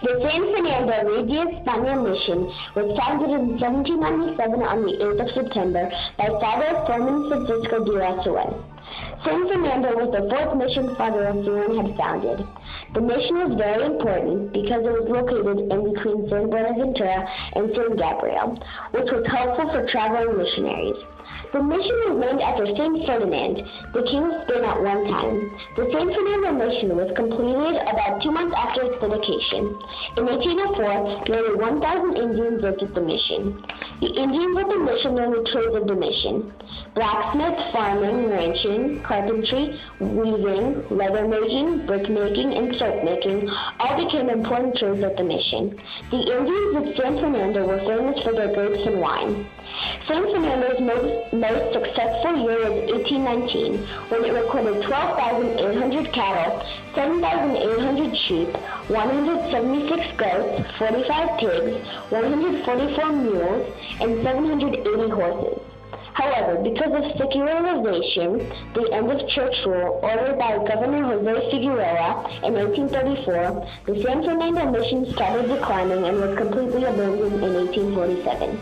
The San Fernando Regia España Mission was founded in 1797 on the 8th of September by Father Fermin Francisco de Lasuen. San Fernando was the fourth mission Father Lasuen had founded. The mission was very important because it was located in between San Buenaventura and San Gabriel, which was helpful for traveling missionaries. The mission was named after Saint Ferdinand, the King of Spain at one time. The San Fernando mission was completed about 2 months after its dedication. In 1804, nearly 1,000 Indians lived at the mission. The Indians at the mission learned the trades of the mission: blacksmith, farming, ranching, carpentry, weaving, leather making, brick making, and soap making all became important trades at the mission. The Indians of San Fernando were famous for their grapes and wine. San Fernando's most successful year was 1819, when it recorded 12,800 cattle, 7,800 sheep, 176 goats, 45 pigs, 144 mules, and 780 horses. However, because of secularization, the end of church rule, ordered by Governor Jose Figueroa in 1834, the San Fernando mission started declining and was completely abandoned in 1847.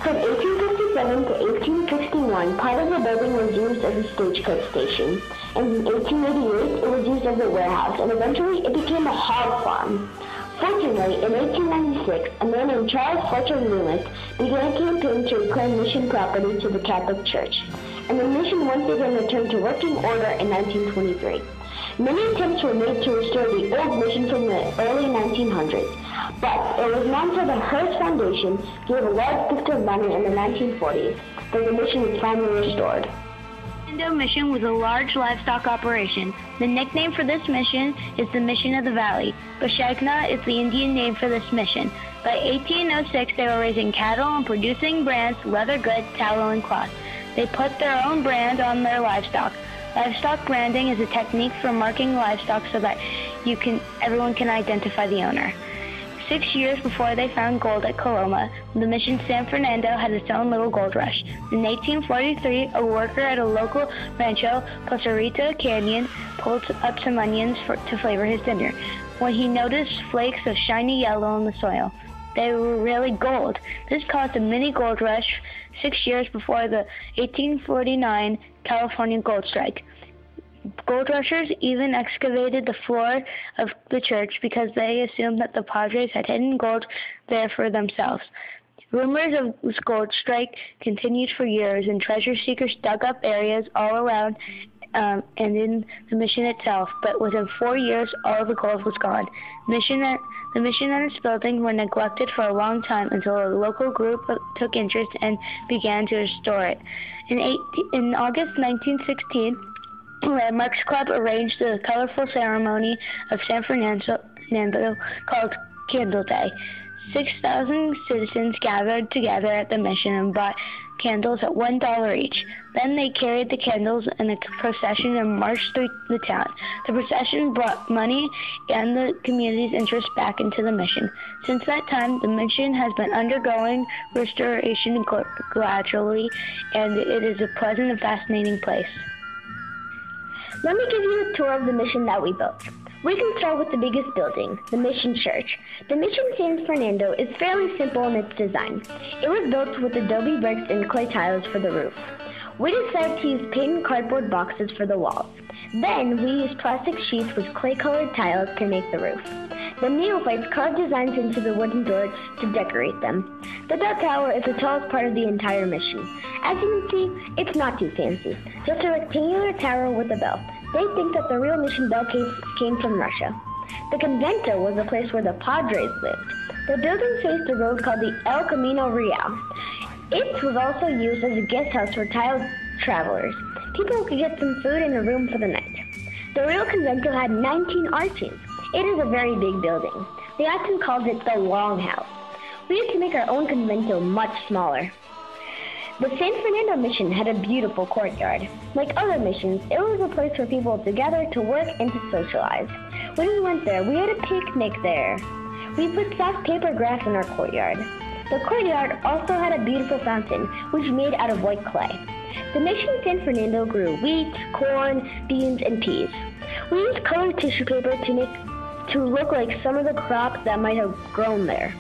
From 1857 to 1861, part of the building was used as a stagecoach station, and in 1888 it was used as a warehouse, and eventually it became a hog farm. Fortunately, in 1896, a man named Charles Fletcher Loomis began a campaign to reclaim mission property to the Catholic Church, and the mission once again returned to working order in 1923. Many attempts were made to restore the old mission from the early 1900s, but it was not until the Hearst Foundation gave a large gift of money in the 1940s that the mission was finally restored. Fernando Mission was a large livestock operation. The nickname for this mission is the Mission of the Valley. Bashagna is the Indian name for this mission. By 1806, they were raising cattle and producing brands, leather goods, tallow, and cloth. They put their own brand on their livestock. Livestock branding is a technique for marking livestock so that everyone can identify the owner. 6 years before they found gold at Coloma, the mission San Fernando had its own little gold rush. In 1843, a worker at a local rancho, Pocerita Canyon, pulled up some onions to flavor his dinner when he noticed flakes of shiny yellow in the soil. They were really gold. This caused a mini gold rush 6 years before the 1849 California gold strike. Gold rushers even excavated the floor of the church because they assumed that the Padres had hidden gold there for themselves. Rumors of this gold strike continued for years, and treasure seekers dug up areas all around and in the mission itself, but within 4 years, all of the gold was gone. The mission and its building were neglected for a long time until a local group took interest and began to restore it. In August 1916, Landmarks Club arranged a colorful ceremony of San Fernando called Candle Day. 6,000 citizens gathered together at the mission and bought candles at $1 each. Then they carried the candles in a procession and marched through the town. The procession brought money and the community's interest back into the mission. Since that time, the mission has been undergoing restoration gradually, and it is a pleasant and fascinating place. Let me give you a tour of the mission that we built. We can start with the biggest building, the Mission Church. The Mission San Fernando is fairly simple in its design. It was built with adobe bricks and clay tiles for the roof. We decided to use paint and cardboard boxes for the walls. Then we used plastic sheets with clay-colored tiles to make the roof. The neophytes carved designs into the wooden doors to decorate them. The bell tower is the tallest part of the entire mission. As you can see, it's not too fancy, just a rectangular tower with a bell. They think that the real mission bell came from Russia. The convento was the place where the Padres lived. The building faced a road called the El Camino Real. It was also used as a guest house for tired travelers. People could get some food and a room for the night. The real convento had 19 arches. It is a very big building. They often called it the Longhouse. We had to make our own convento much smaller. The San Fernando mission had a beautiful courtyard. Like other missions, it was a place for people to gather to work and to socialize. When we went there, we had a picnic there. We put soft paper grass in our courtyard. The courtyard also had a beautiful fountain, which was made out of white clay. The mission San Fernando grew wheat, corn, beans, and peas. We used colored tissue paper to make to look like some of the crops that might have grown there.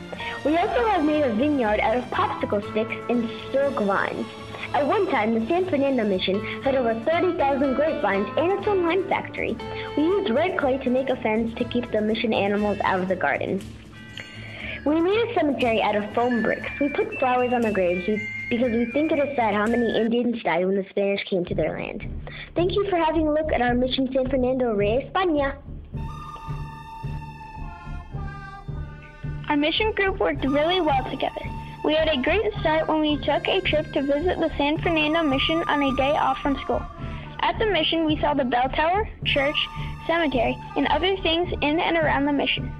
We also have made a vineyard out of popsicle sticks and silk vines. At one time, the San Fernando Mission had over 30,000 grapevines and its own lime factory. We used red clay to make a fence to keep the mission animals out of the garden. We made a cemetery out of foam bricks. We put flowers on the graves because we think it is sad how many Indians died when the Spanish came to their land. Thank you for having a look at our Mission San Fernando Rey España. Our mission group worked really well together. We had a great start when we took a trip to visit the San Fernando Mission on a day off from school. At the mission, we saw the bell tower, church, cemetery, and other things in and around the mission.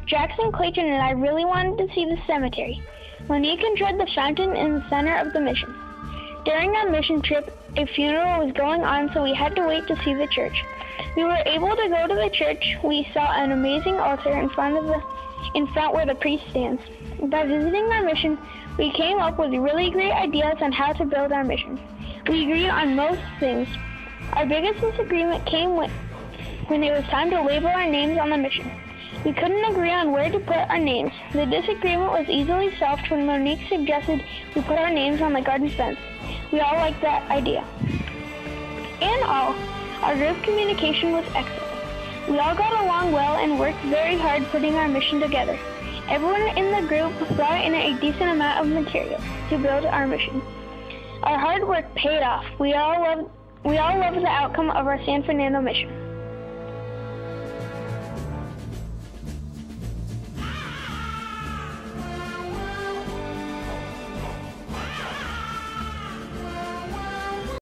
Jackson, Clayton, and I really wanted to see the cemetery. Monique enjoyed the fountain in the center of the mission. During our mission trip, a funeral was going on, so we had to wait to see the church. We were able to go to the church. We saw an amazing altar in front where the priest stands. By visiting our mission, we came up with really great ideas on how to build our mission. We agreed on most things. Our biggest disagreement came when it was time to label our names on the mission. We couldn't agree on where to put our names. The disagreement was easily solved when Monique suggested we put our names on the garden fence. We all liked that idea. In all, our group communication was excellent. We all got along well and worked very hard putting our mission together. Everyone in the group brought in a decent amount of material to build our mission. Our hard work paid off. We all loved the outcome of our San Fernando mission.